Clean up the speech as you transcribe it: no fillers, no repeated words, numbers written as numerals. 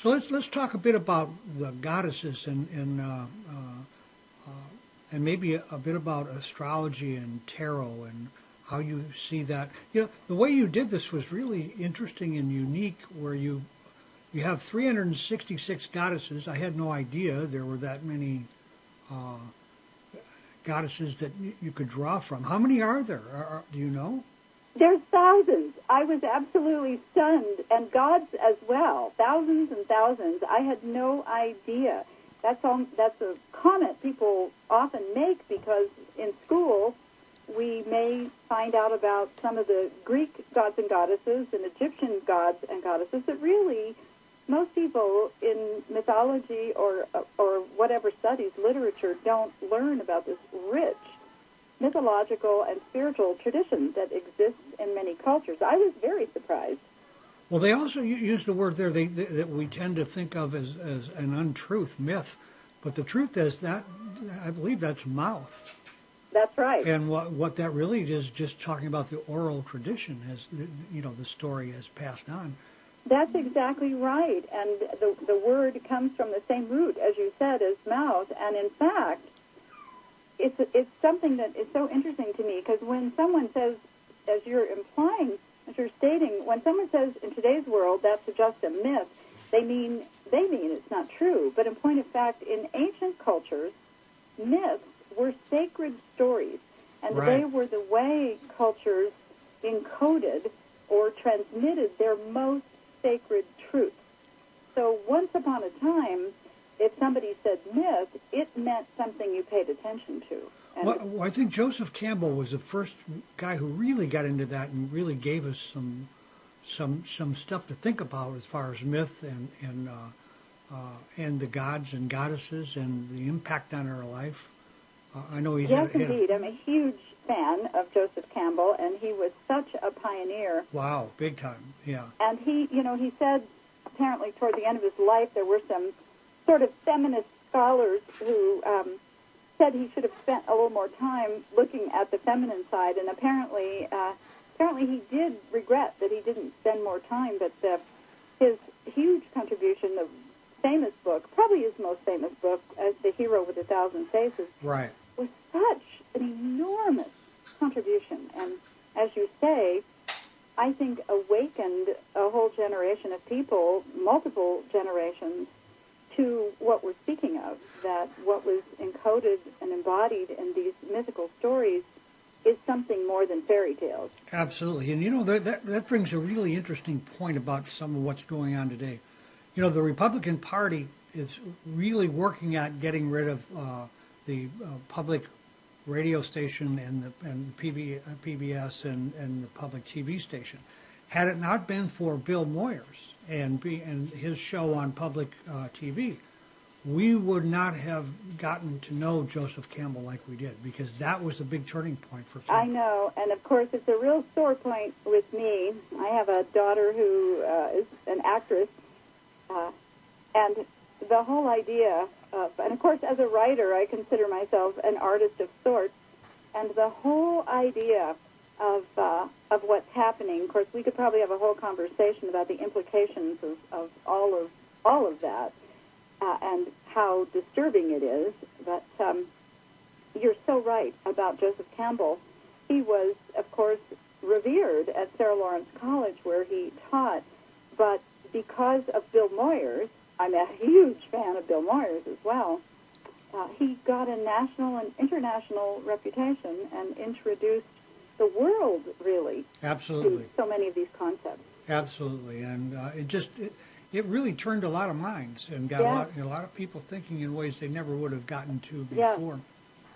So let's talk a bit about the goddesses and maybe a bit about astrology and tarot and how you see that. You know, the way you did this was really interesting and unique, where you have 366 goddesses. I had no idea there were that many goddesses that you could draw from. How many are there? Do you know? There's thousands. I was absolutely stunned, and gods as well. Thousands and thousands. I had no idea. That's a comment people often make, because in school we may find out about some of the Greek gods and goddesses and Egyptian gods and goddesses, but really most people in mythology or whatever studies, literature, don't learn about this rich mythological and spiritual tradition that exists in many cultures. I was very surprised. Well, they also use the word there that we tend to think of as an untruth, myth, but the truth is that I believe that's mouth. That's right. And what that really is, just talking about the oral tradition, as the story is passed on. That's exactly right, and the word comes from the same root, as you said, as mouth, and in fact, it's something that is so interesting to me, because when someone says, as you're implying, as you're stating, when someone says in today's world that's just a myth, they mean it's not true. But in point of fact, in ancient cultures, myths were sacred stories, and right. They were the way cultures encoded or transmitted their most sacred truths. So once upon a time, if somebody said myth, it meant something you paid attention to. And well, I think Joseph Campbell was the first guy who really got into that and really gave us some stuff to think about as far as myth and the gods and goddesses and the impact on our life. I know he's yes, indeed. I'm a huge fan of Joseph Campbell, and he was such a pioneer. Wow, big time, yeah. And he said apparently toward the end of his life there were some sort of feminist scholars who said he should have spent a little more time looking at the feminine side, and apparently he did regret that he didn't spend more time, but his huge contribution, the famous book, probably his most famous book, as The Hero with a Thousand Faces, right, was such an enormous contribution, and as you say, I think awakened a whole generation of people, multiple generations, to what we're speaking of, that what was encoded and embodied in these mythical stories is something more than fairy tales. Absolutely. And, that brings a really interesting point about some of what's going on today. The Republican Party is really working at getting rid of the public radio station and PBS and the public TV station. Had it not been for Bill Moyers and his show on public TV, we would not have gotten to know Joseph Campbell like we did, because that was a big turning point for Campbell. I know, and of course it's a real sore point with me. I have a daughter who is an actress, and the whole idea of, and of course as a writer I consider myself an artist of sorts, and the whole idea of what's happening. Of course, we could probably have a whole conversation about the implications of all of that and how disturbing it is. But you're so right about Joseph Campbell. He was, of course, revered at Sarah Lawrence College, where he taught. But because of Bill Moyers, I'm a huge fan of Bill Moyers as well, he got a national and international reputation and introduced the world, really, absolutely, to so many of these concepts. Absolutely, and it really turned a lot of minds and got a lot of people thinking in ways they never would have gotten to before.